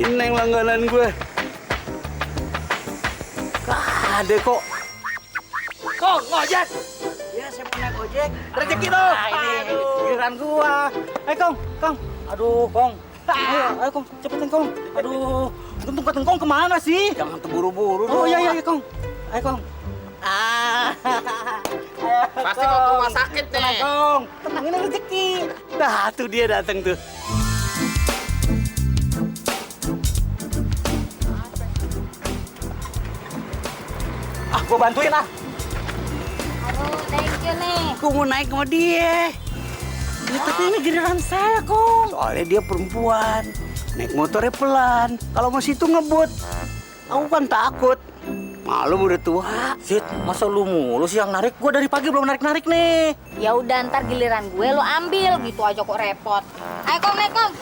Neng langganan gue. Gak ada kok. Kong, ngojek. Ya, saya mau naik ojek. Rezeki tuh. Ini giliran gua. Kong. Aduh, Kong. Ayo, Kong. Cepetan, Kong. Aduh, tempat Kong kemana sih? Jangan terburu-buru dong. Oh, iya, Kong. Ayo, Kong. Pasti mau ke rumah sakit nih. Tenang, Kong. Tenangin rezeki. Nah, tuh dia datang tuh. Gua bantuin ah. Aduh, thank you nih. Gua mau naik sama dia. Ya, tapi ini giliran saya, Kong. Soalnya dia perempuan. Naik motornya pelan. Kalau masih itu ngebut. Aku kan takut. Malu udah tua. Sit, masa lu mulu sih yang narik? Gua dari pagi belum narik-narik nih. Ya udah ntar giliran gue lo ambil gitu aja kok repot. Ayo Kong, naik Kong.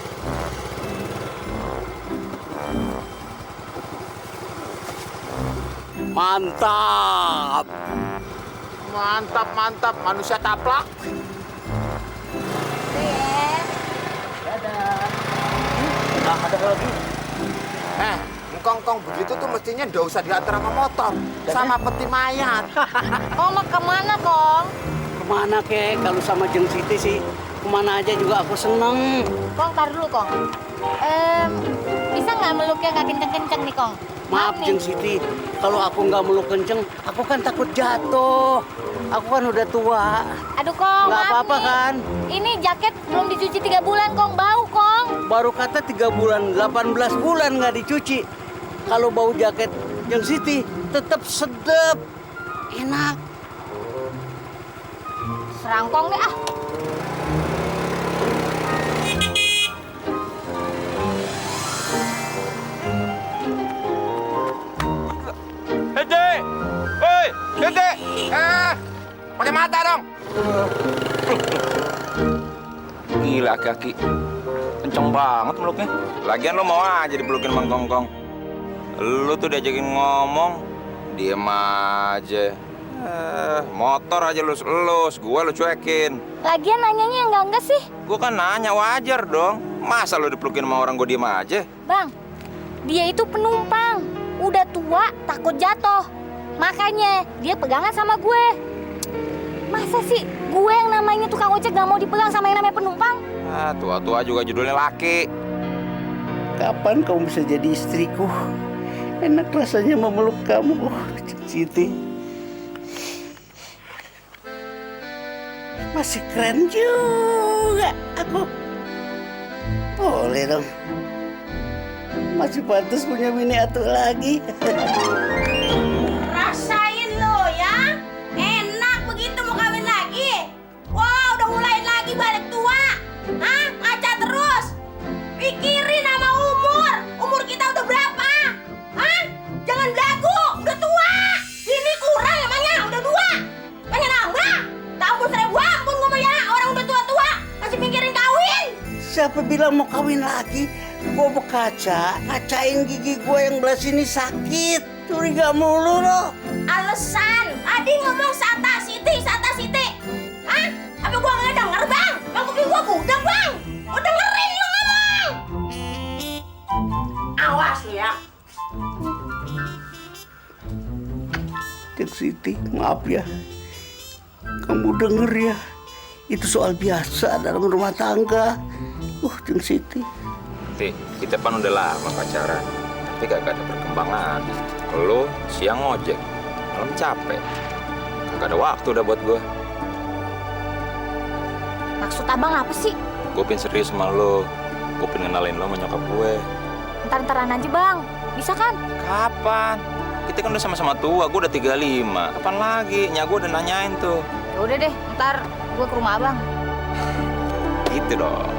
Mantap. Mantap, manusia taplak. Nah, ada lagi. Kong begitu tuh mestinya nggak usah diantar sama motor, sama peti mayat. Kong mau kemana Kong? Kemana kek? Kalau sama Jeng Siti sih, kemana aja juga aku seneng. Kong tar dulu Kong. Bisa nggak meluknya nggak kenceng-kenceng nih Kong? Maaf nih. Jeng Siti, kalau aku nggak meluk kenceng, aku kan takut jatuh. Aku kan udah tua. Aduh Kong, Nggak maaf apa-apa nih. kan? Ini jaket belum dicuci 3 bulan Kong, bau Kong. Baru kata 3 bulan, 18 bulan nggak dicuci. Kalau bau jaket Jeng Siti, tetap sedep. Enak. Serang Kong deh ah. Hede! Woi, Hede! Pakai mata dong. Gila kaki. Kenceng banget meluknya. Lagian lo mau aja dipelukin Mang Kongkong. Lu tuh diajakin ngomong, diem aja. Motor aja lus-lus, gua lu cuekin. Lagian nanyanya enggak sih? Gua kan nanya wajar dong. Masa lu dipelukin sama orang gua diem aja? Bang, dia itu penumpang. Udah tua, takut jatuh. Makanya dia pegangan sama gue. Masa sih gue yang namanya tukang ojek gak mau dipegang sama yang namanya penumpang? Tua-tua juga judulnya laki. Kapan kamu bisa jadi istriku? Enak rasanya memeluk kamu, Jeng Siti. Masih keren juga aku. Boleh dong. Masih pantas punya miniatur lagi. Rasain lo ya, enak begitu mau kawin lagi. Wah, udah mulai lagi balik tua. Hah? Ngaca terus. Pikirin sama umur kita udah berapa? Hah? Jangan belagu, udah tua. Ini kurang emangnya, udah dua. Pengen nambah? Tambun 1000 ampun gue ya, orang udah tua-tua masih mikirin kawin. Siapa bilang mau kawin lagi? Gua berkaca, kacain gigi gua yang belah sini sakit. Curiga mulu lo. Alasan, tadi ngomong Sata Siti. Hah? Apa gua nggak denger bang? Bang kuping gua budak bang. Oh dengerin lu ngomong. Awas lu ya. Jeng Siti, maaf ya. Kamu denger ya. Itu soal biasa dalam rumah tangga. Jeng Siti. Kita kan udah lama pacaran, tapi gak ada perkembangan. Lo siang ngojek, malam capek. Gak ada waktu udah buat gue. Maksud abang apa sih? Gue pengen serius sama lo. Gue pengen kenalin lo sama nyokap gue. Ntar-ntaran aja bang, bisa kan? Kapan? Kita kan udah sama-sama tua, gue udah 35. Kapan lagi? Nya gue udah nanyain tuh. Ya udah deh, ntar gue ke rumah abang. Gitu dong.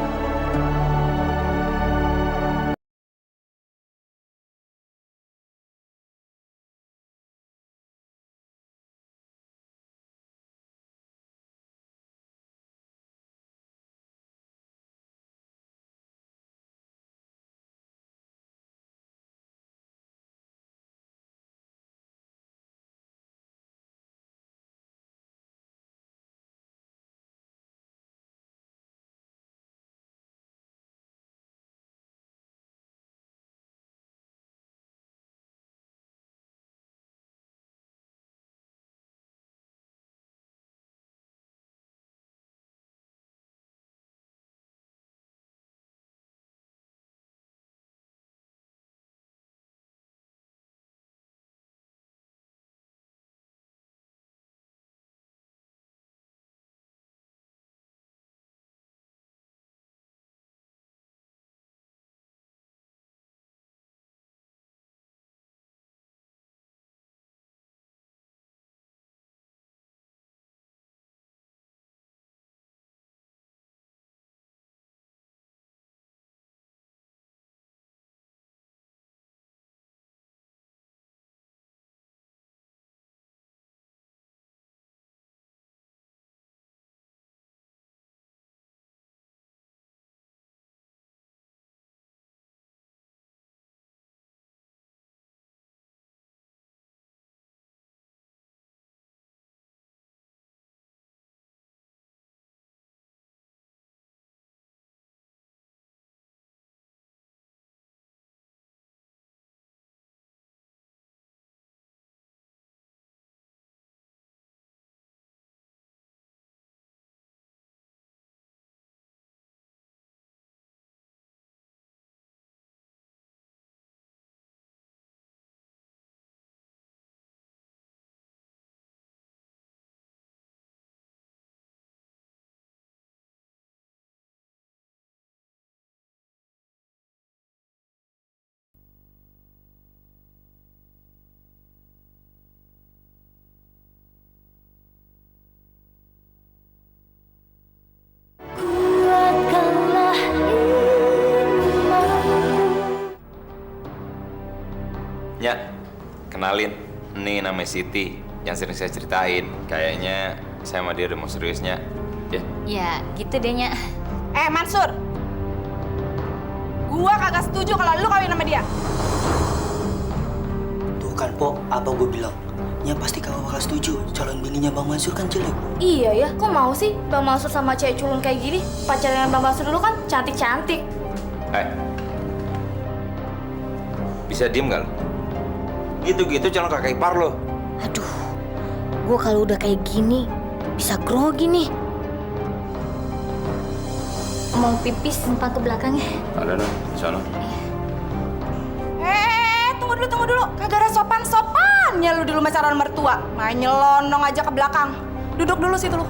Kenalin, ini namanya Siti yang sering saya ceritain. Kayaknya saya sama dia udah mau seriusnya. Ya, Ya, gitu deh, Nya. Mansur, gua kagak setuju kalau lu kawin sama dia. Tuh kan, Po, apa gue bilang? Nya pasti kagak bakal setuju. Calon bininya Bang Mansur kan jelek. Iya ya, kok mau sih Bang Mansur sama cewek culun kayak gini? Pacarnya Bang Mansur dulu kan cantik-cantik. bisa diem gak lo? Gitu-gitu calon kakak ipar lo. Aduh, gue kalau udah kayak gini bisa grogi nih. Mau pipis simpang ke belakangnya. Ada dong, di sana. Tunggu dulu. Kagak ada sopan-sopannya lu di rumah calon mertua. Main nyelonong aja ke belakang. Duduk dulu situ lu.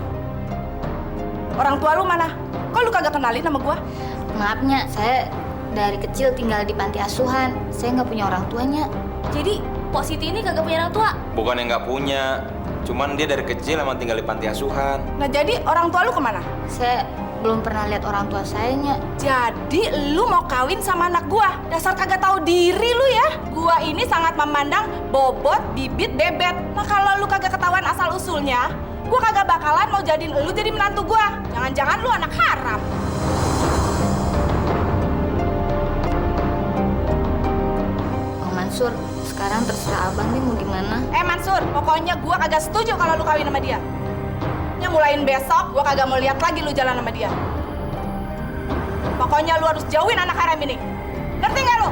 Orang tua lu mana? Kok lu kagak kenalin sama gua? Maafnya, saya dari kecil tinggal di panti asuhan. Saya nggak punya orang tuanya. Jadi, Pok Siti ini kagak punya orang tua? Bukan yang nggak punya, cuman dia dari kecil emang tinggal di panti asuhan. Nah jadi orang tua lu kemana? Saya belum pernah lihat orang tua saya, Nya. Jadi lu mau kawin sama anak gua? Dasar kagak tahu diri lu ya. Gua ini sangat memandang bobot, bibit, bebet. Nah kalau lu kagak ketahuan asal usulnya, gua kagak bakalan mau jadiin lu jadi menantu gua. Jangan-jangan lu anak haram. Bang Mansur, sekarang terserah abang nih mau gimana. Mansur, pokoknya gua kagak setuju kalau lu kawin sama dia. Yang mulain besok, gua kagak mau lihat lagi lu jalan sama dia. Pokoknya lu harus jauhin anak haram ini. Ngerti nggak lu?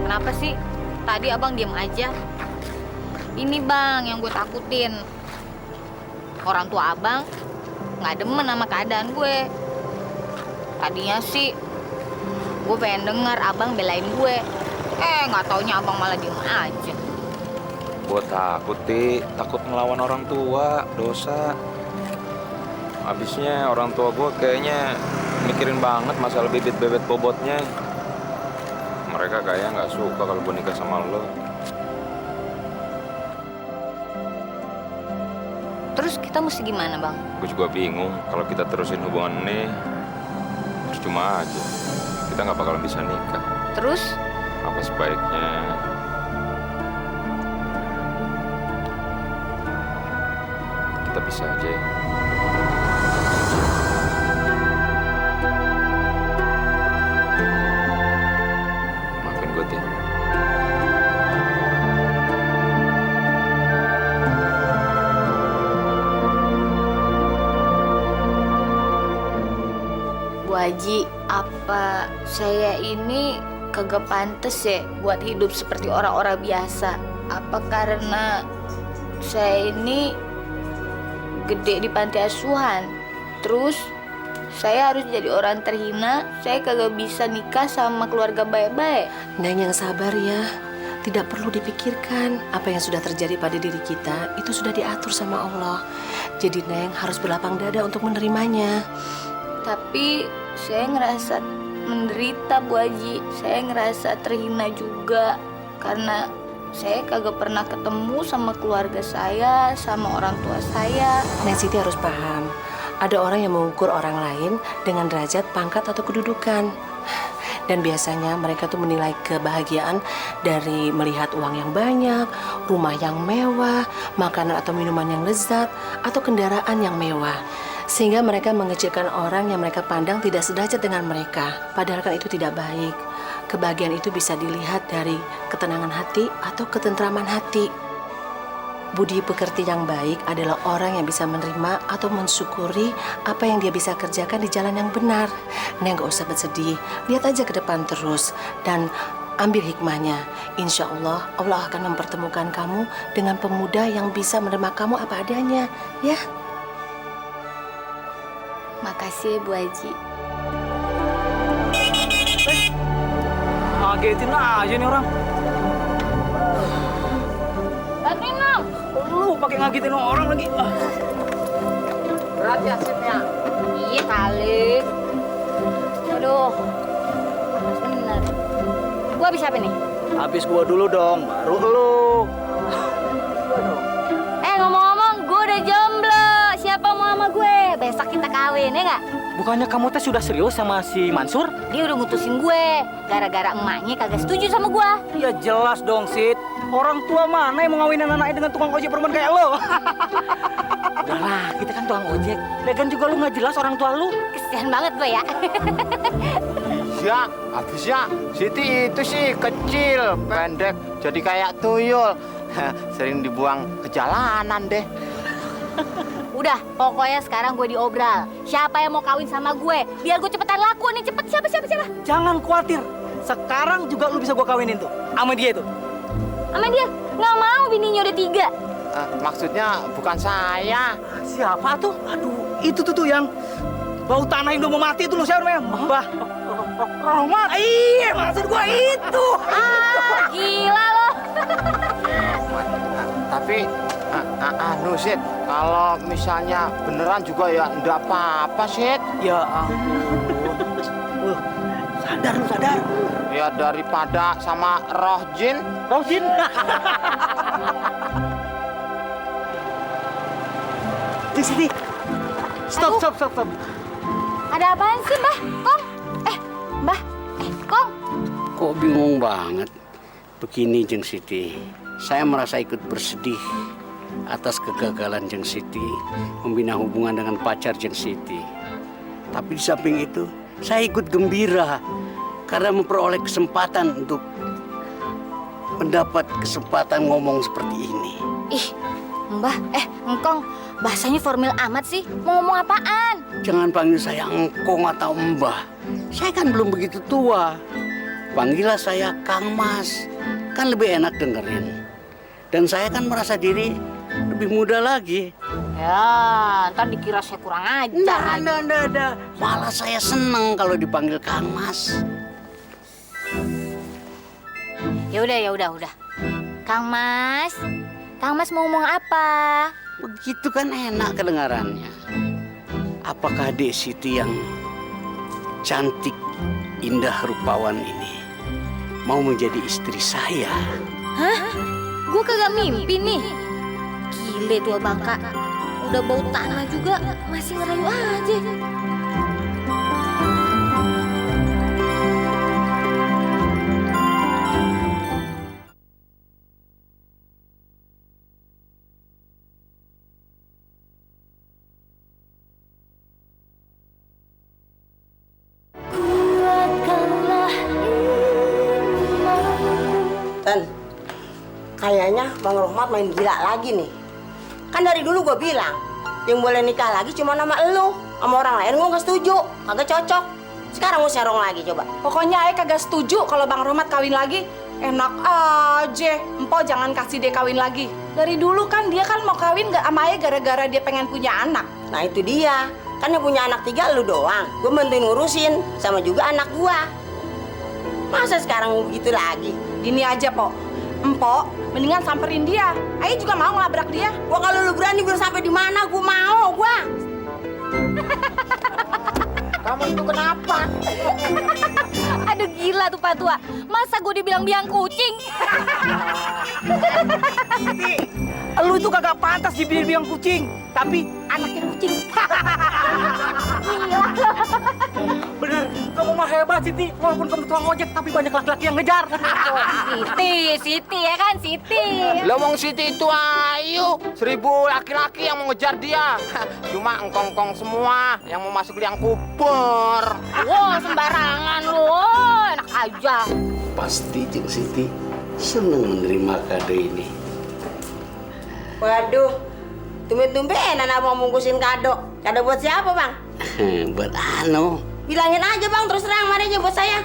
Kenapa sih? Tadi abang diem aja. Ini bang yang gue takutin. Orang tua abang nggak demen sama keadaan gue. Tadinya sih gue pengen denger abang belain gue. Nggak taunya abang malah diem aja. Gue takut, takut ngelawan orang tua, dosa. Habisnya orang tua gue kayaknya mikirin banget masalah bibit-bebet bobotnya. Mereka kayaknya nggak suka kalau gue nikah sama lo. Terus kita mesti gimana bang? Gue juga bingung kalau kita terusin hubungan ini percuma aja. Kita nggak bakalan bisa nikah. Terus? Apa sebaiknya kita bisa aja ya? Maafin gue, Tia. Bu Haji, apa saya ini kagak pantas ya buat hidup seperti orang-orang biasa? Apa karena saya ini gede di panti asuhan, terus saya harus jadi orang terhina? Saya kagak bisa nikah sama keluarga baik-baik. Neng yang sabar ya. Tidak perlu dipikirkan. Apa yang sudah terjadi pada diri kita itu sudah diatur sama Allah. Jadi Neng harus berlapang dada untuk menerimanya. Tapi saya ngerasa menderita Bu Haji. Saya ngerasa terhina juga karena saya kagak pernah ketemu sama keluarga saya, sama orang tua saya. Neng Siti harus paham, ada orang yang mengukur orang lain dengan derajat, pangkat, atau kedudukan. Dan biasanya mereka tuh menilai kebahagiaan dari melihat uang yang banyak, rumah yang mewah, makanan atau minuman yang lezat, atau kendaraan yang mewah. Sehingga mereka mengecilkan orang yang mereka pandang tidak sederajat dengan mereka. Padahal kan itu tidak baik. Kebahagiaan itu bisa dilihat dari ketenangan hati atau ketentraman hati. Budi pekerti yang baik adalah orang yang bisa menerima atau mensyukuri apa yang dia bisa kerjakan di jalan yang benar. Neng gak usah bersedih, lihat aja ke depan terus dan ambil hikmahnya. Insya Allah, Allah akan mempertemukan kamu dengan pemuda yang bisa menerima kamu apa adanya, ya. Makasih ya Bu Haji. Ngagetin aja nih orang. Bantuin dong. Lu pakai ngagetin orang lagi. Berat ya sipnya. Iya kali. Aduh. Bener. Gua habis apa nih? Habis gua dulu dong, baru lu. Ngomong-ngomong, gue udah jomblo. Siapa mau sama gue? Besok kita kawin, ya nggak? Bukannya kamu teh sudah serius sama si Mansur? Dia udah ngutusin gue, gara-gara emaknya kagak setuju sama gue. Ya jelas dong, Sid. Orang tua mana yang mau ngawinin anaknya dengan tukang ojek perempuan kayak lo? Udahlah, kita kan tukang ojek. Lagian juga lu nggak jelas orang tua lu. Kesian banget gue ya. Ya, habisnya Siti itu sih kecil, pendek, jadi kayak tuyul. Sering dibuang ke jalanan deh. Udah, pokoknya sekarang gue diobral. Siapa yang mau kawin sama gue? Biar gue cepetan laku nih, cepet. Siapa? Jangan khawatir. Sekarang juga lu bisa gua kawinin tuh. Sama dia itu. Sama dia? Nggak mau, bininya udah 3. Maksudnya bukan saya. Siapa tuh? Aduh, itu tuh yang bau tanah yang udah mau mati itu lo siapa namanya? Mbah Rohmat. Iya, maksud gua itu. Gila lo. Tapi anu Sid, kalau misalnya beneran juga ya enggak apa-apa Sid. Ya ampun. Sadar lu, sadar. Ya daripada sama roh jin. Roh jin. Di sini. Stop. Ada apaan sih, Mbah? Kong? Mbah? Kong? Kok bingung banget? Begini Jeng Siti, saya merasa ikut bersedih atas kegagalan Jeng Siti membina hubungan dengan pacar Jeng Siti. Tapi di samping itu, saya ikut gembira karena memperoleh kesempatan untuk mendapat kesempatan ngomong seperti ini. Ih, Mbah, Engkong, bahasanya formal amat sih. Mau ngomong apaan? Jangan panggil saya engkong atau mbah. Saya kan belum begitu tua. Panggillah saya Kang Mas. Kan lebih enak dengerin. Dan saya kan merasa diri lebih muda lagi. Ya, ntar dikira saya kurang ajar. Nggak. Malah saya seneng kalau dipanggil Kang Mas. Ya udah. Kang Mas mau ngomong apa? Begitu kan enak kedengarannya. Apakah Dek Siti yang cantik, indah rupawan ini mau menjadi istri saya? Hah? Gue kagak mimpi nih. Gile tua bangka. Udah bau tanah juga masih ngerayu aja. Dan kayaknya Bang Rohmat main gila lagi nih. Kan dari dulu gue bilang, yang boleh nikah lagi cuma nama elu. Sama orang lain gue nggak setuju, kagak cocok. Sekarang mau serong lagi coba. Pokoknya Ayah kagak setuju kalau Bang Rohmat kawin lagi. Enak aja, Empo jangan kasih dia kawin lagi. Dari dulu kan dia kan mau kawin nggak sama Ayah gara-gara dia pengen punya anak. Nah itu dia, kan yang punya anak 3 lu doang. Gue bantuin ngurusin, sama juga anak gua. Masa sekarang mau begitu lagi? Gini aja, Po. Empo, mendingan samperin dia. Ayah juga mau ngelabrak dia. Gua kalau lu berani biar sampai di mana gua mau, gua. Kamu itu kenapa? Aduh gila tuh Pak Tua. Masa gue dibilang biang kucing? Lu itu kagak pantas dibilang kucing, tapi Anaknya kucing. bener, kamu mah hebat Siti. Walaupun kamu tukang ojek, tapi banyak laki-laki yang ngejar. Siti ya kan, Siti. Lowong Siti itu ayu, 1000 laki-laki yang mau ngejar dia. Cuma engkong-engkong semua yang mau masuk liang kubur. Wah sembarangan lu, enak aja. Pasti Jeng Siti senang menerima kado ini. Waduh, tumben-tumbenan abang bungkusin kado. Kado buat siapa bang? Buat Anu. Bilangin aja bang, terus terang mana aja buat saya.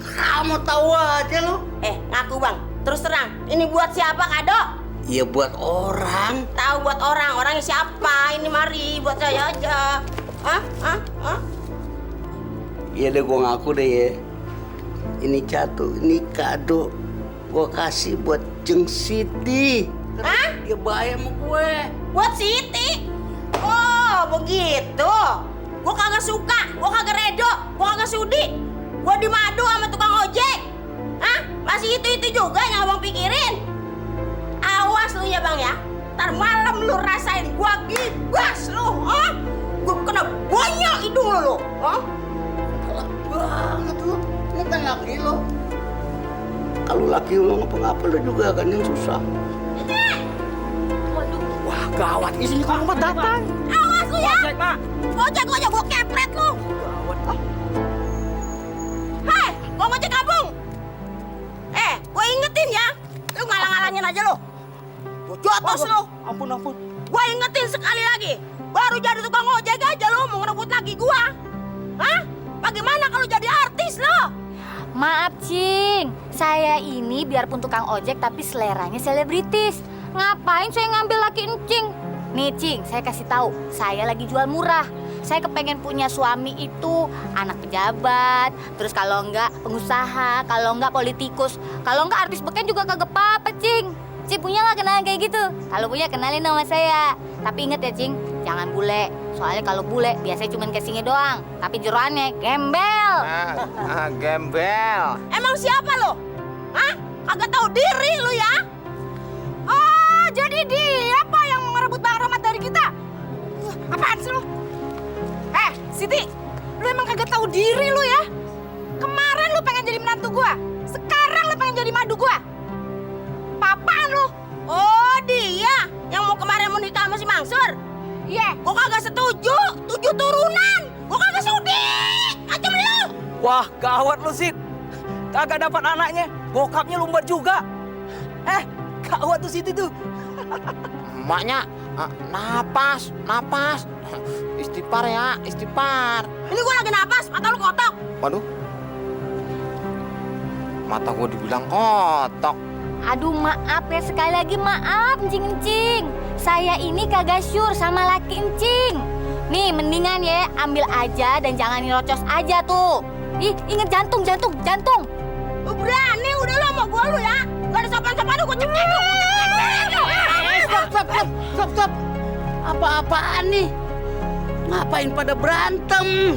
Kamu tahu aja lo. Ngaku bang, terus terang. Ini buat siapa kado? Ya buat orang. Tahu buat orang, orangnya siapa? Ini mari, buat saya aja. Hah? Ya deh gue ngaku deh ya. Ini ini kado gue kasih buat Jeng Siti. Hah? Dia bahaya sama gue. Buat Siti? Oh, begitu. Gua kagak suka, gua kagak redo, gua kagak sudi. Gua dimadu sama tukang ojek. Hah? Masih itu juga yang abang pikirin. Awas lu ya bang ya. Ntar malam lu rasain gua gibas lu. gue kena banyak hidung lo. Hah? Galak banget lu. Ini kan laki lo. Kalau laki lo ngapa-ngapa lo juga kan yang susah. Wah, gawat. Isinya Kang Rahmat datang. Awas lu ya. Ojek, Mak. Ojek gue kepret lu. Gawat. Hei, mau ngojek kampung. Gue ingetin ya. Lu ngalang-ngalangin aja lo. Gue jotos lu. Ampun. Gue ingetin sekali lagi. Baru jadi tukang ojek aja lo mau ngerebut lagi gua. Hah? Bagaimana kalau jadi artis lo? Maaf, Cing. Saya ini biarpun tukang ojek tapi seleranya selebritis. Ngapain saya ngambil laki Encing? Nih, Cing, saya kasih tahu. Saya lagi jual murah. Saya kepengen punya suami itu anak pejabat, terus kalau enggak pengusaha, kalau enggak politikus, kalau enggak artis beken juga kagak apa-apa, Cing. Cing punya nggak kenalan kayak gitu? Kalau punya kenalin sama saya. Tapi inget ya, Cing, jangan bule. Soalnya kalau bule biasanya cuma casingnya doang, tapi jeroannya gembel. Gembel. Emang siapa lo? Hah? Kagak tahu diri lu ya? Oh, jadi dia apa yang mau ngerebut Bang Rahmat dari kita? Apaan sih lu? Siti, lu emang kagak tahu diri lu ya? Kemarin lu pengen jadi menantu gua, sekarang lu pengen jadi madu gua. Papaan lu? Oh, dia yang mau kemarin mau nikah sama si Mangsur? Iya, gua kagak setuju, 7 turunan. Gua kagak sudi. Macam lu. Wah, gawat lu, Sid. Kagak dapat anaknya, bokapnya lumbat juga. Gawat tuh Siti tuh. Emaknya napas. Istighfar ya, istighfar. Ini gua lagi napas, mata lu kotok. Waduh. Mata gua dibilang kotok. Aduh, maaf ya, sekali lagi maaf, Encing. Saya ini kagak syur sama laki Encing. Nih, mendingan ya ambil aja dan jangan nyerocos aja tuh. Ih, inget jantung. Lu berani udah lu sama gua lu ya. Gak ada sopan-sopan lu, gua cekek lu. Stop. Apa-apaan nih? Ngapain pada berantem?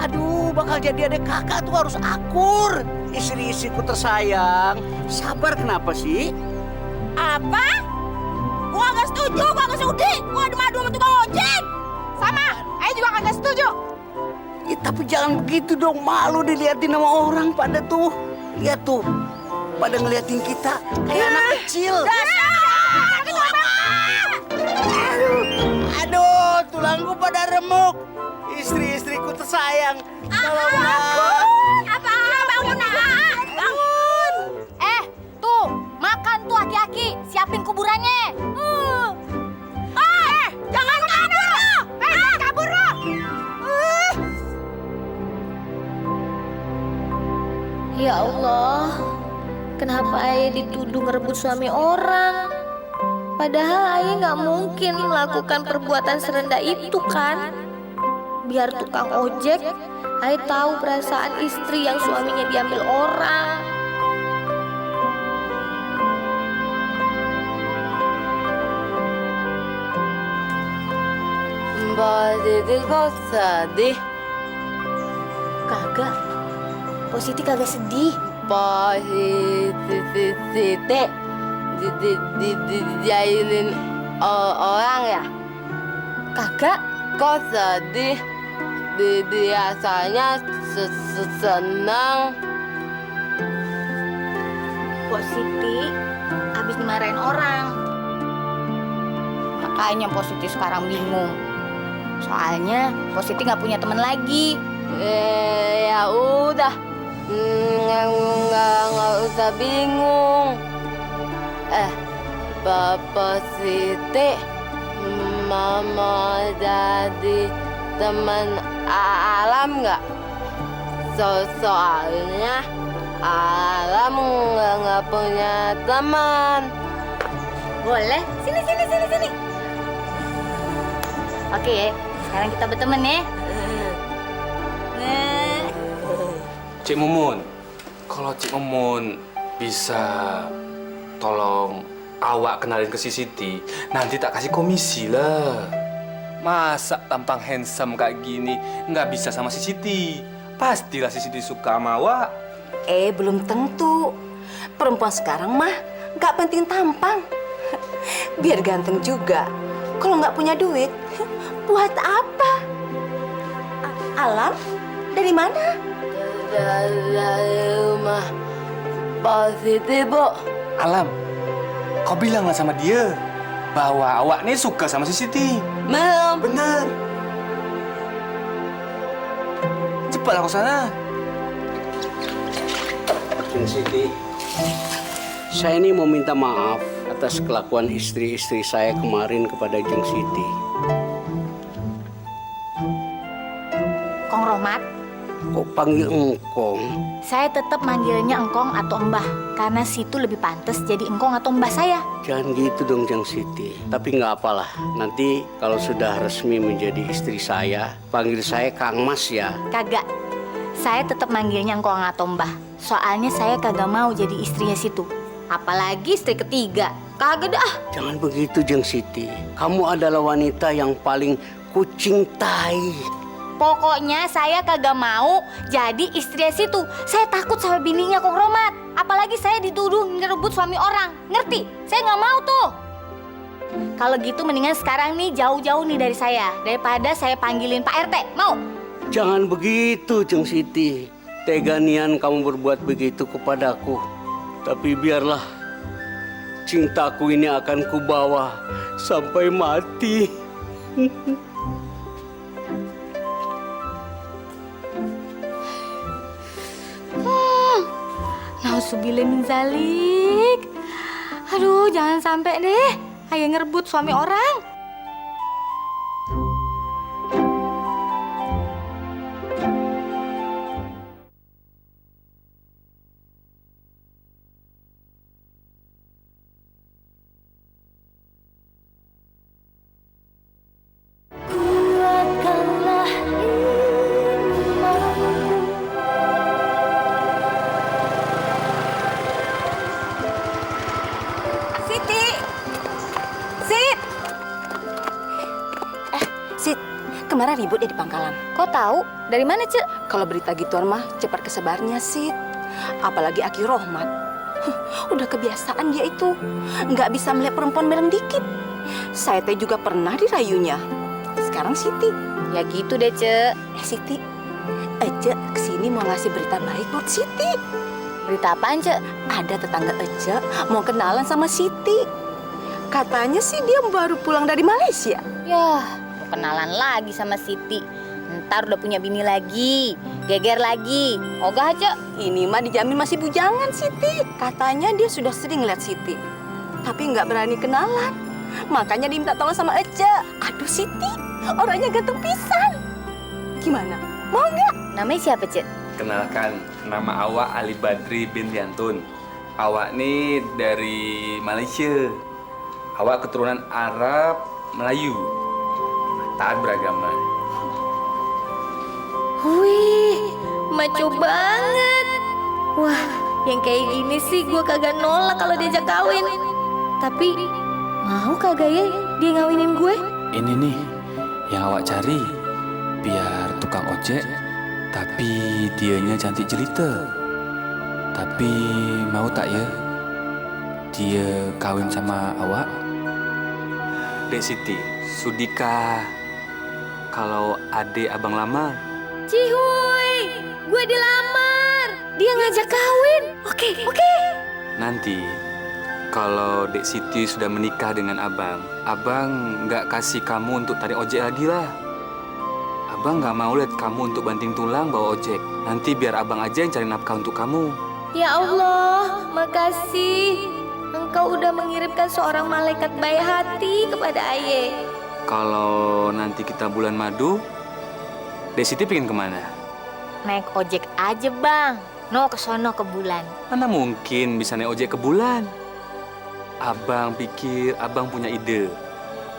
Aduh, bakal jadi adik kakak tuh harus akur. Istri-istriku tersayang. Sabar kenapa sih? Apa? Gua gak setuju, gua gak sudi. Gua ada madu sama tukang ojek. Sama, Ayo juga kagak setuju. Ya, tapi jangan begitu dong. Malu diliatin sama orang pada tuh. Lihat tuh. Pada ngeliatin kita kayak anak kecil. Aduh, tulangku pada remuk. Istri-istriku tersayang. Tolong, Bangun, bangun. Tuh, makan tuh aki-aki, siapin kuburannya. Jangan kabur lo. Jangan kabur lo. Ya Allah, kenapa Ayah dituduh ngerebut suami orang? Padahal Ayah nggak mungkin melakukan perbuatan serendah itu kan? Biar tukang ojek, Ayah tahu perasaan istri yang suaminya diambil orang. Mbak Dede kok sedih? Kagak. Positi kagak sedih. Positi dijailin orang ya? Kagak. Kok sedih? Biasanya senang. Positi habis dimarahin orang. Makanya Positi sekarang bingung. Soalnya Positi nggak punya teman lagi. Ya udah, nggak usah bingung. Bapak Siti, Mama jadi teman Alam nggak? Soalnya Alam nggak punya teman. Boleh? Sini. Oke, sekarang kita berteman ya. Cik Mumun, kalau Cik Mumun bisa tolong awak kenalin ke si Siti, nanti tak kasih komisi lah. Masa tampang handsome kayak gini nggak bisa sama si Siti? Pastilah si Siti suka sama awak. Belum tentu. Perempuan sekarang mah nggak penting tampang. Biar ganteng juga. Kalau nggak punya duit, buat apa? Alam? Dari mana? Dari rumah Siti, Bu. Alam, kau bilanglah sama dia bahwa awak nih suka sama si Siti. Belum. Bener. Cepatlah ke sana. Jeng Siti, saya ini mau minta maaf atas kelakuan istri-istri saya kemarin kepada Jeng Siti. Kong Rohmat, Kok panggil engkong? saya tetap manggilnya engkong atau mbah karena situ lebih pantas jadi engkong atau mbah saya. Jangan gitu dong Jeng Siti. Tapi nggak apalah. Nanti kalau sudah resmi menjadi istri saya, panggil saya Kang Mas ya. Kagak. Saya tetap manggilnya engkong atau mbah. Soalnya saya kagak mau jadi istrinya situ. Apalagi istri ketiga. Kagak dah. Jangan begitu Jeng Siti. Kamu adalah wanita yang paling kucing tai. Pokoknya saya kagak mau jadi istrinya situ. Saya takut sama bininya Kong Rohmat. Apalagi saya dituduh ngerebut suami orang. Ngerti? Saya nggak mau tuh. Kalau gitu mendingan sekarang nih jauh-jauh nih dari saya. Daripada saya panggilin Pak RT. Mau? Jangan begitu Jeng Siti. Teganian kamu berbuat begitu kepadaku. Tapi biarlah cintaku ini akan kubawa sampai mati. Nauzubillah min zalik. Aduh, jangan sampai deh ayah ngerebut suami orang. Siti! Sit! Sit, kemarin ribut ya di pangkalan. Kok tahu? Dari mana, Cek? Kalau berita gituan mah cepat kesebarnya, Sit. Apalagi Aki Rohmat. Udah kebiasaan dia itu. Nggak bisa melihat perempuan beleng dikit. Saya teh juga pernah dirayunya. Sekarang Siti. Ya gitu deh, Cek. Siti, Ece kesini mau ngasih berita baik buat Siti. Berita apaan, Cek? Ada tetangga Ece mau kenalan sama Siti. Katanya sih dia baru pulang dari Malaysia. Yah, mau kenalan lagi sama Siti. Ntar udah punya bini lagi, geger lagi. Ogah aja. Ini mah dijamin masih bujangan Siti. Katanya dia sudah sering lihat Siti, tapi nggak berani kenalan. Makanya dia minta tolong sama Ece. Aduh Siti, orangnya ganteng pisan. Gimana? Mau nggak? Namanya siapa, Cek? Kenalkan, nama awak Ali Badri bin Yantun. Awak nih dari Malaysia. Awak keturunan Arab, Melayu. Taat beragama. Wih, maco banget. Wah, yang kayak gini sih gue kagak nolak kalau diajak kawin. Tapi mau kagak ya dia ngawinin gue? Ini nih yang awak cari. Biar tukang ojek, tapi dianya cantik jelita. Tapi mau tak ya dia kawin sama awak? Dek Siti, sudikah kalau adik abang lamar? Cihuy, gue dilamar. Dia ngajak kawin. Oke. Nanti kalau Dek Siti sudah menikah dengan abang nggak kasih kamu untuk tarik ojek lagi lah. Abang nggak mau lihat kamu untuk banting tulang bawa ojek. Nanti biar abang aja yang cari nafkah untuk kamu. Ya Allah, makasih. Engkau udah mengirimkan seorang malaikat baik hati kepada Aye. Kalau nanti kita bulan madu, Dek Siti pengen kemana? Naik ojek aja, Bang. No, ke sono ke bulan. Mana mungkin bisa naik ojek ke bulan? Abang pikir abang punya ide.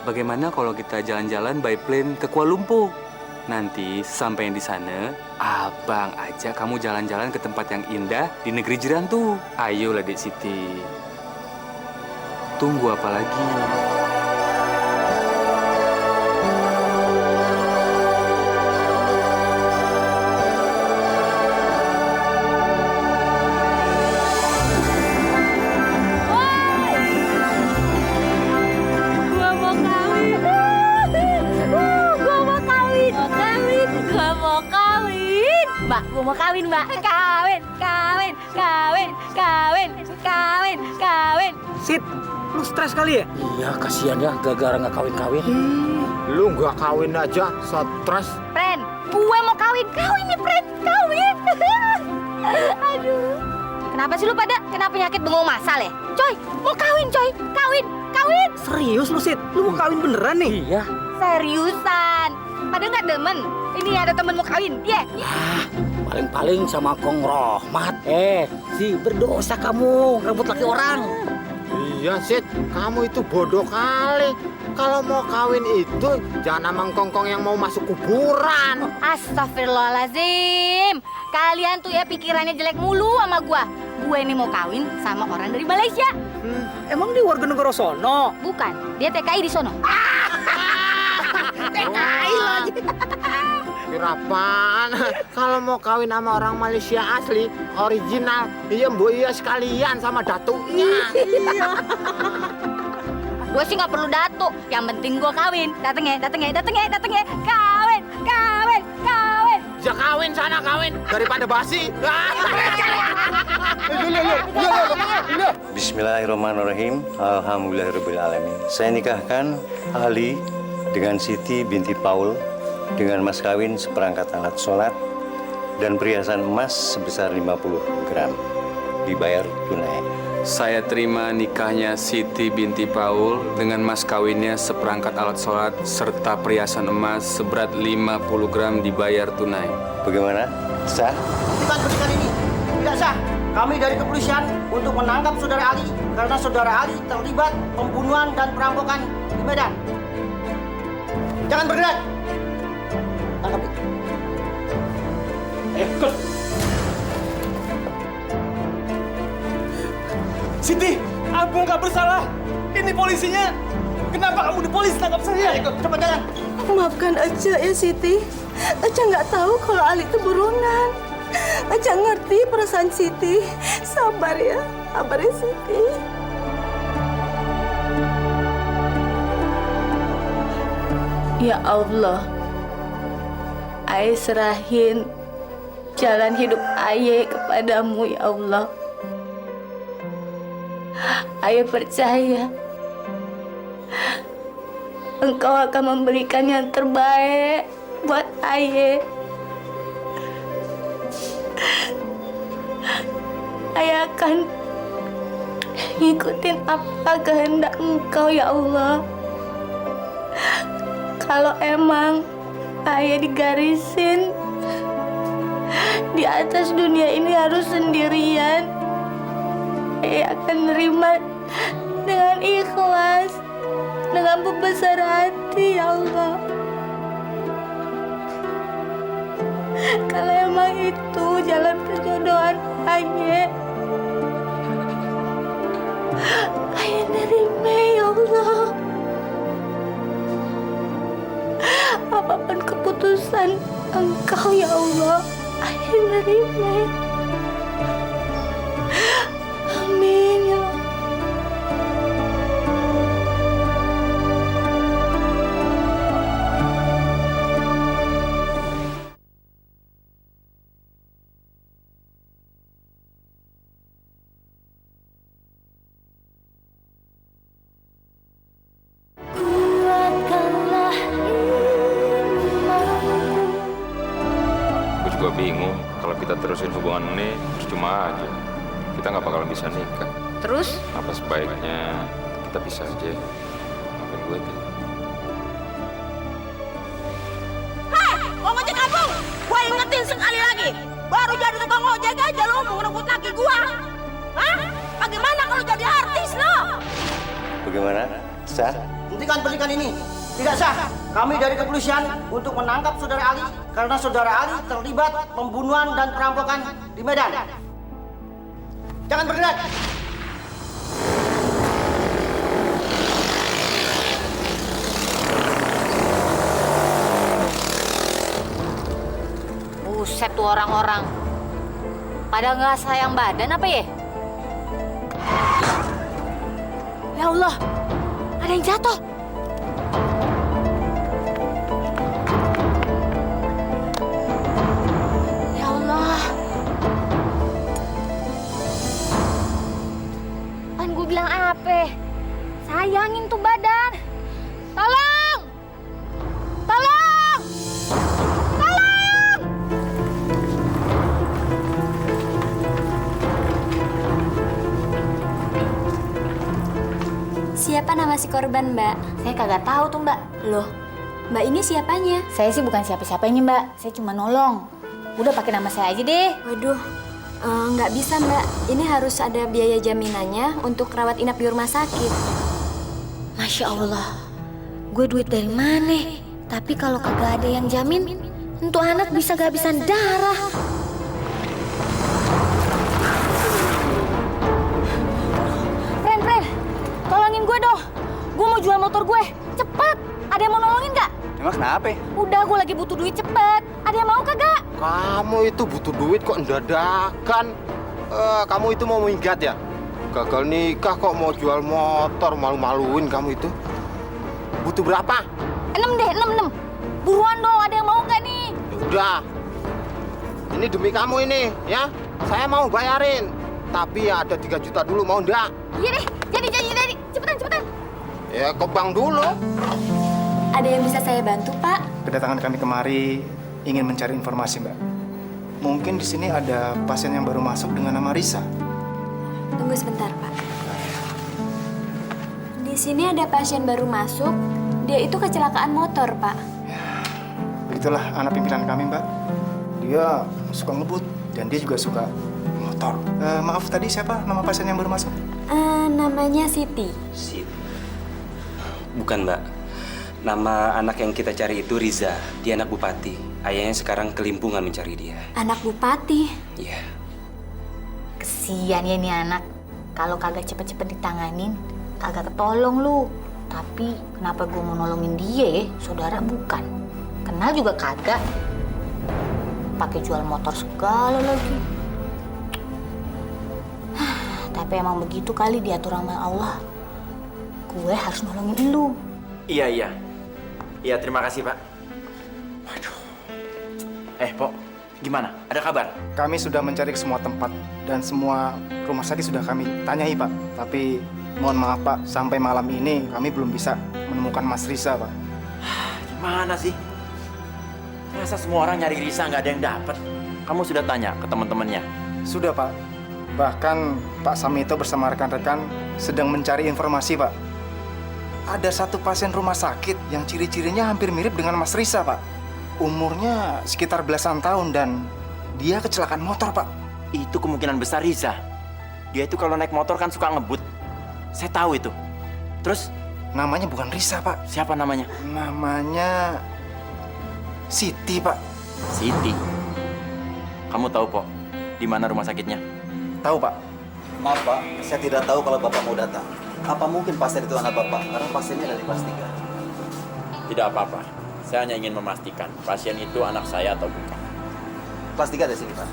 Bagaimana kalau kita jalan-jalan by plane ke Kuala Lumpur? Nanti sampai di sana, abang ajak kamu jalan-jalan ke tempat yang indah di negeri jiran tuh. Ayolah Dek Siti. Tunggu apa lagi? Gua mau kawin. Gua mau kawin. Gua mau kawin. kawin, Mbak. Kawin, kawin, kawin, kawin, kawin, kawin. Sit, lu stres kali ya? Iya, kasihan ya gara-gara nggak kawin-kawin. Lu nggak kawin aja, stres. Pren, gue mau kawin. Kawin nih, Pren. Kawin. Aduh. Kenapa sih lu pada kena penyakit bengong masal ya? Coy, mau kawin, coy. Kawin, kawin. Serius lu, Sit? Lu mau kawin beneran nih? Iya. Seriusan. Pada nggak demen. Ini ada temen mau kawin. Iya. Paling-paling sama Kong Rohmat. Si berdosa kamu rebut laki orang. Iya, Sid. Kamu itu bodoh kali. Kalau mau kawin itu jangan sama kongkong yang mau masuk kuburan. Astagfirullahaladzim. Kalian tuh ya pikirannya jelek mulu sama gua. Gue ini mau kawin sama orang dari Malaysia. Emang dia warga negara sono? Bukan, dia TKI di sono. TKI lagi. Kira apaan? Kalau mau kawin sama orang Malaysia asli, original, iya mbok iya sekalian sama datuknya. Gue sih nggak perlu datuk, yang penting gue kawin. Dateng ya. Kawin, kawin, kawin. Ya kawin sana kawin daripada basi. Bismillahirrahmanirrahim. Alhamdulillahirrahmanirrahim. Saya nikahkan Ali dengan Siti binti Paul dengan mas kawin seperangkat alat sholat dan perhiasan emas sebesar 50 gram dibayar tunai. Saya terima nikahnya Siti binti Paul dengan mas kawinnya seperangkat alat sholat serta perhiasan emas seberat 50 gram dibayar tunai. Bagaimana? Sah? Bukan berikan ini. Tidak sah. Kami dari kepolisian untuk menangkap saudara Ali karena saudara Ali terlibat pembunuhan dan perampokan di Medan. Jangan bergerak. Tangkap dia. Ikut. Siti, Abang nggak bersalah. Ini polisinya. Kenapa kamu di polisi tangkap saya? Ikut, cepat jalan. Maafkan Aja ya Siti. Aja nggak tahu kalau Ali itu buronan. Aja ngerti perasaan Siti. Sabar ya Siti. Ya Allah, Aye serahin jalan hidup Aye kepadamu ya Allah. Aye percaya Engkau akan memberikan yang terbaik buat Aye. Aye akan ngikutin apa kehendak Engkau ya Allah. Kalau emang Aye digarisin di atas dunia ini harus sendirian, Aye akan nerima dengan ikhlas, dengan besar hati ya Allah. Kalau emang itu jalan perjodohan Aye, Aye nerima ya Allah. Apapun keputusan Engkau ya Allah, Aye nerima. Amin ya Allah. Gue juga bingung kalau kita terusin hubungan ini percuma aja. Kita nggak bakalan bisa nikah. Terus? Apa sebaiknya kita pisah aja? Maafin gue deh. Mau ngojek kampung? Gua ingetin sekali lagi. Baru jadi tukang ojek aja lo mau ngerebut laki gua. Hah? Bagaimana kalau jadi artis lo? Bagaimana? Sah? Hentikan pernikahan ini. Tidak sah. Kami dari kepolisian untuk menangkap saudara Ali karena saudara Ali terlibat pembunuhan dan perampokan di Medan. Jangan bergerak. Buset tuh orang-orang. Pada nggak sayang badan apa ya? Ya Allah, ada yang jatuh. Ya Allah, sayangin tuh badan. Tolong! Tolong! Tolong! Siapa nama si korban, Mbak? Saya kagak tahu tuh, Mbak. Loh, Mbak ini siapanya? Saya sih bukan siapa-siapanya, Mbak. Saya cuma nolong. Udah pakai nama saya aja deh. Waduh, nggak bisa, Mbak. Ini harus ada biaya jaminannya untuk rawat inap di rumah sakit. Masya Allah, gue duit dari mana? Tapi kalau kagak ada yang jamin, untuk anak bisa kehabisan darah. Friend, tolongin gue dong. Gue mau jual motor gue. Cepet. Ada yang mau nolongin nggak? Emang kenapa? Udah, gue lagi butuh duit cepet. Ada yang mau kagak? Kamu itu butuh duit kok dadakan? Kamu itu mau minggat ya? Gagal nikah kok mau jual motor, malu-maluin kamu itu. Butuh berapa? 6 deh, 6. Buruan dong, ada yang mau nggak nih? Ya udah. Ini demi kamu ini, ya. Saya mau bayarin. Tapi ya ada 3 juta dulu, mau enggak? Iya deh, jadi. Cepetan. Ya ke bank dulu. Ada yang bisa saya bantu, Pak? Kedatangan kami kemari ingin mencari informasi, Mbak. Mungkin di sini ada pasien yang baru masuk dengan nama Risa. Tunggu sebentar, Pak. Di sini ada pasien baru masuk. Dia itu kecelakaan motor, Pak. Itulah anak pimpinan kami, Mbak. Dia suka ngebut dan dia juga suka motor. Maaf, tadi siapa nama pasien yang baru masuk? Namanya Siti. Bukan, Mbak. Nama anak yang kita cari itu Riza. Dia anak bupati. Ayahnya sekarang kelimpungan mencari dia. Anak bupati? Iya. Kesian ya nih anak. Kalau kagak cepet-cepet ditanganin, kagak ketolong lu. Tapi kenapa gue mau nolongin dia ya? Saudara bukan. Kenal juga kagak. Pakai jual motor segala lagi. Tapi emang begitu kali diatur sama Allah. Gue harus nolongin lu. Iya, terima kasih, Pak. Waduh. Pok, gimana? Ada kabar? Kami sudah mencari ke semua tempat dan semua rumah sakit sudah kami tanyai, Pak. Tapi mohon maaf, Pak, sampai malam ini kami belum bisa menemukan Mas Risa, Pak. Gimana sih? Masa semua orang nyari Risa nggak ada yang dapat? Kamu sudah tanya ke teman-temannya? Sudah, Pak. Bahkan Pak Samito bersama rekan-rekan sedang mencari informasi, Pak. Ada satu pasien rumah sakit yang ciri-cirinya hampir mirip dengan Mas Risa, Pak. Umurnya sekitar belasan tahun dan dia kecelakaan motor, Pak. Itu kemungkinan besar Risa. Dia itu kalau naik motor kan suka ngebut. Saya tahu itu. Terus? Namanya bukan Risa, Pak. Siapa namanya? Namanya Siti, Pak. Siti? Kamu tahu, Pok, di mana rumah sakitnya? Tahu, Pak. Maaf, Pak. Saya tidak tahu kalau Bapak mau datang. Apa mungkin pasien itu anak Bapak? Karena pasiennya dari kelas 3. Tidak apa-apa. Saya hanya ingin memastikan pasien itu anak saya atau bukan. Kelas 3 dari sini, Pak.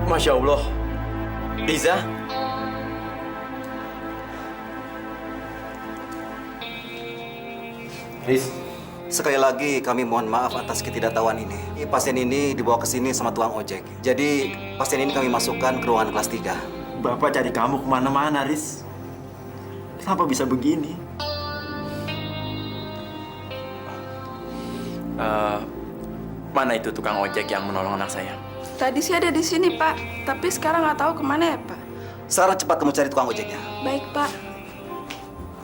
Masya Allah. Riza? Riz. Sekali lagi kami mohon maaf atas ketidaktahuan ini. Pasien ini dibawa ke sini sama tukang ojek. Jadi pasien ini kami masukkan ke ruangan kelas 3. Bapak cari kamu kemana-mana, Riz. Kenapa bisa begini? Mana itu tukang ojek yang menolong anak saya? Tadi sih ada di sini, Pak. Tapi sekarang nggak tahu kemana ya, Pak. Sekarang cepat kamu cari tukang ojeknya. Baik, Pak.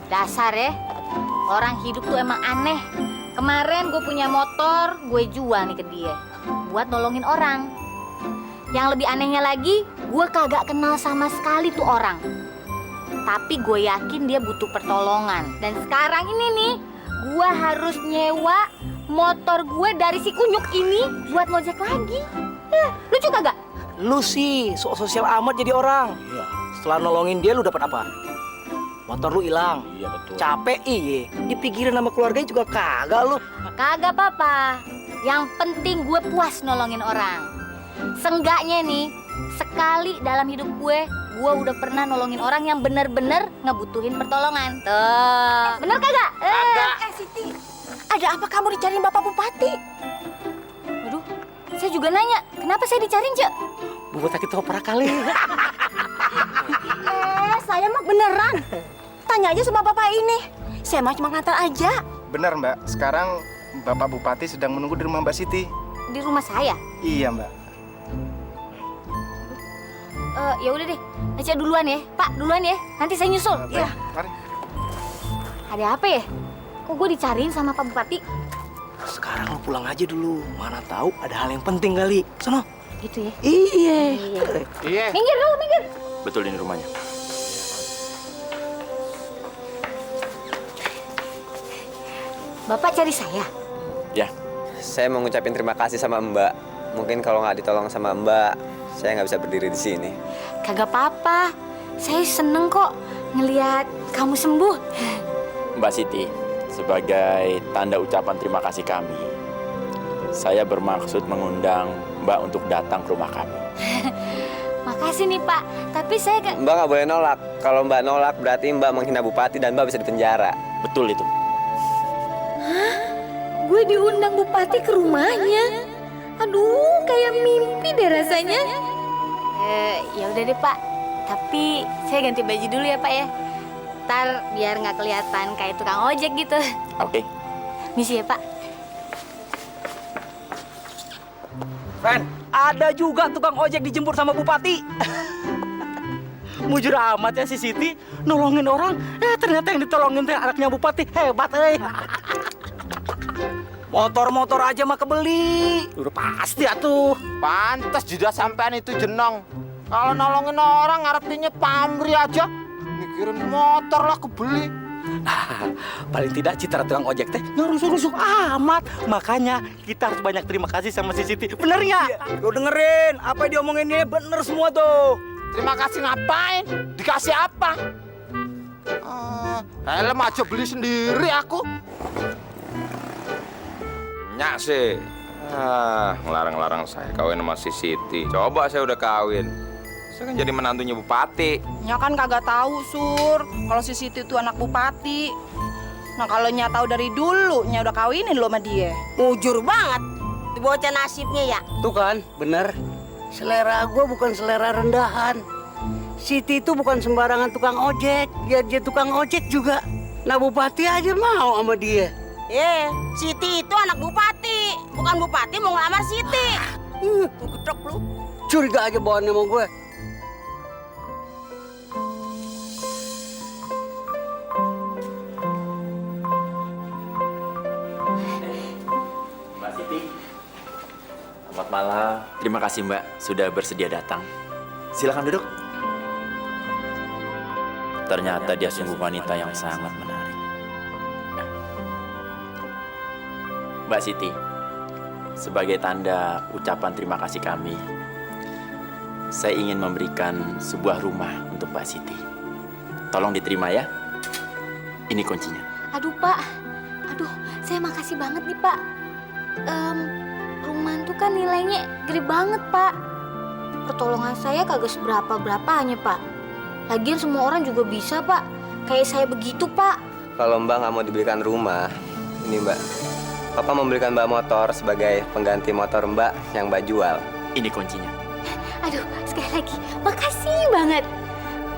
Dasar ya, orang hidup tuh emang aneh. Kemarin gue punya motor, gue jual nih ke dia buat nolongin orang. Yang lebih anehnya lagi, gue kagak kenal sama sekali tuh orang. Tapi gue yakin dia butuh pertolongan. Dan sekarang ini nih, gue harus nyewa motor gue dari si kunyuk ini buat ngojek lagi. Lucu kagak? Lu sih sok sosial amat jadi orang. Iya. Setelah nolongin dia lu dapat apa? Motor lu hilang. Iya betul. Capek iye. Dipikirin sama keluarganya juga kagak lu. Kagak apa-apa. Yang penting gue puas nolongin orang. Seenggaknya nih, sekali dalam hidup gue udah pernah nolongin orang yang bener-bener ngebutuhin pertolongan. Tuh, bener kagak? Siti, ada apa kamu dicariin Bapak Bupati? Aduh, Saya juga nanya, kenapa saya dicariin, Cek? Bu Tati toprak kali. Saya mah beneran. Tanya aja sama bapak ini. Saya mah cuma ngantar aja. Benar, Mbak. Sekarang Bapak Bupati sedang menunggu di rumah Mbak Siti. Di rumah saya? Iya, Mbak. Ya udah deh, Aca duluan ya. Pak, duluan ya. Nanti saya nyusul. Iya. Mari. Ada apa ya? Kok gue dicariin sama Pak Bupati? Sekarang lo pulang aja dulu. Mana tahu ada hal yang penting kali. Sono. Gitu ya? Iya. Iya. Minggir dulu, minggir. Betul ini rumahnya. Bapak cari saya? Ya. Saya mau ngucapin terima kasih sama Mbak. Mungkin kalau nggak ditolong sama Mbak, saya nggak bisa berdiri di sini. Kagak apa-apa. Saya seneng kok ngelihat kamu sembuh. Mbak Siti, sebagai tanda ucapan terima kasih kami, saya bermaksud mengundang Mbak untuk datang ke rumah kami. Makasih nih Pak, tapi saya Mbak nggak boleh nolak. Kalau Mbak nolak berarti Mbak menghina Bupati dan Mbak bisa dipenjara. Betul itu. Hah? Gue diundang Bupati ke rumahnya. Aduh, kayak mimpi deh rasanya. Ya udah deh Pak, tapi saya ganti baju dulu ya Pak ya. Ntar biar nggak kelihatan kayak tukang ojek gitu. Oke. Misi ya Pak. Ren, ada juga tukang ojek dijemput sama Bupati. Mujur amat ya si Siti, nolongin orang. Ternyata yang ditolongin teh anaknya Bupati. Hebat, Motor-motor aja mah kebeli. Udah pasti atuh. Pantas juga sampean itu jenong. Kalau nolongin orang ngarepinnya pamrih aja. Mikirin motor lah kebeli. Paling tidak citra tukang ojek teh nyuruh-nyuruh amat. Makanya kita harus banyak terima kasih sama si Siti. Bener nggak? Lo dengerin, apa yang diomongin ini bener semua tuh. Terima kasih ngapain? Dikasih apa? Helm aja beli sendiri aku. Nyak sih. Ngelarang-larang saya kawin sama si Siti. Coba saya udah kawin. Saya kan jadi menantunya Bupati. Nya kan kagak tahu, Sur. Kalau si Siti itu anak Bupati. Nah, kalau Nya tahu dari dulu, Nya udah kawinin lo sama dia. Mujur banget. Bocah nasibnya ya. Tuh kan, bener. Selera gue bukan selera rendahan. Siti itu bukan sembarangan tukang ojek. Dia tukang ojek juga. Nah, Bupati aja mau sama dia. Siti itu anak Bupati. Bukan Bupati mau ngelamar Siti. Gedok lu. Curiga aja bawaannya sama gue. Mbak Siti. Selamat malam. Terima kasih Mbak sudah bersedia datang. Silakan duduk. Ternyata dia sungguh wanita yang sangat menarik. Mbak Siti, sebagai tanda ucapan terima kasih kami, saya ingin memberikan sebuah rumah untuk Mbak Siti. Tolong diterima ya. Ini kuncinya. Aduh Pak, aduh saya makasih banget nih Pak. Rumah itu kan nilainya gede banget Pak. Pertolongan saya kagak seberapa-berapanya Pak. Lagian semua orang juga bisa Pak. Kayak saya begitu Pak. Kalau Mbak nggak mau dibelikan rumah, ini Mbak. Papa membelikan Mbak motor sebagai pengganti motor Mbak yang Mbak jual. Ini kuncinya. Aduh, sekali lagi makasih banget.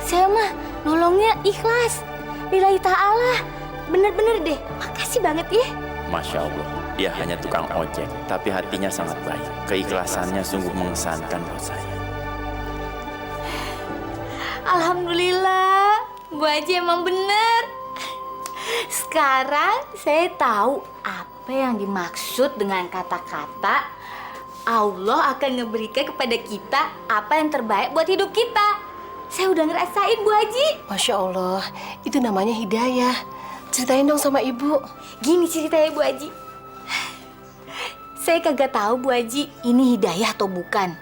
Saya mah nolongnya ikhlas. Lillahi ta'ala. Bener-bener deh, makasih banget ya. Masya Allah, dia hanya tukang ojek, tapi hatinya sangat baik. Keikhlasannya sungguh mengesankan buat saya. Alhamdulillah, Bu Haji emang bener. Sekarang saya tahu apa yang dimaksud dengan kata-kata Allah akan ngeberikan kepada kita apa yang terbaik buat hidup kita. Saya udah ngerasain, Bu Haji. Masya Allah, itu namanya hidayah. Ceritain dong sama ibu. Gini ceritanya, Bu Haji. Saya kagak tahu, Bu Haji, ini hidayah atau bukan.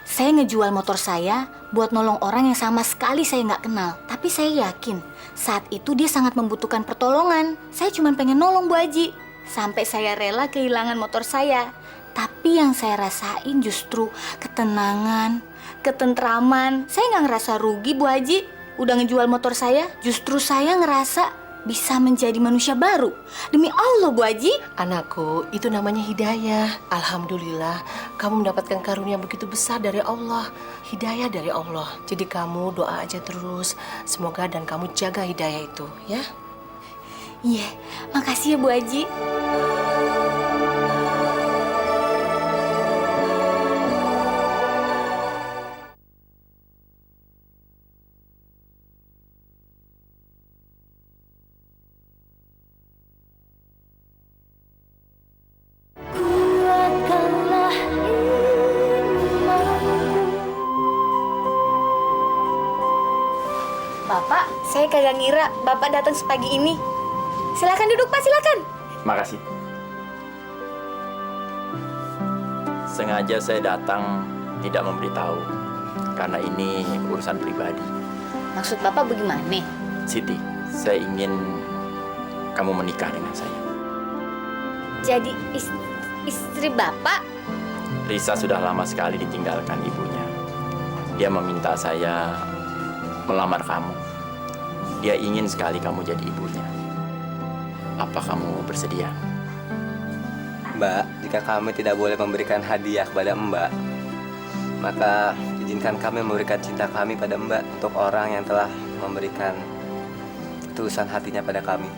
Saya ngejual motor saya buat nolong orang yang sama sekali saya nggak kenal. Tapi saya yakin saat itu dia sangat membutuhkan pertolongan. Saya cuma pengen nolong, Bu Haji. Sampai saya rela kehilangan motor saya. Tapi yang saya rasain justru ketenangan, ketentraman. Saya nggak ngerasa rugi, Bu Haji. Udah ngejual motor saya, justru saya ngerasa bisa menjadi manusia baru. Demi Allah, Bu Haji. Anakku, itu namanya hidayah. Alhamdulillah, kamu mendapatkan karunia begitu besar dari Allah. Hidayah dari Allah. Jadi kamu doa aja terus. Semoga dan kamu jaga hidayah itu, ya. Iya, makasih ya Bu Haji. Bapak, saya kagak ngira Bapak datang sepagi ini. Silakan duduk, Pak, silakan. Makasih. Sengaja saya datang tidak memberitahu karena ini urusan pribadi. Maksud Bapak bagaimana? Siti, saya ingin kamu menikah dengan saya. Jadi istri Bapak? Risa sudah lama sekali ditinggalkan ibunya. Dia meminta saya melamar kamu. Dia ingin sekali kamu jadi ibunya. Apa kamu bersedia? Mbak, jika kami tidak boleh memberikan hadiah kepada Mbak, maka izinkan kami memberikan cinta kami pada Mbak untuk orang yang telah memberikan ketulusan hatinya pada kami.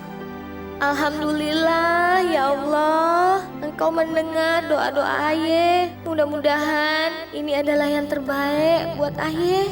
Alhamdulillah, ya Allah, Engkau mendengar doa-doa Ayah. Mudah-mudahan ini adalah yang terbaik buat Ayah.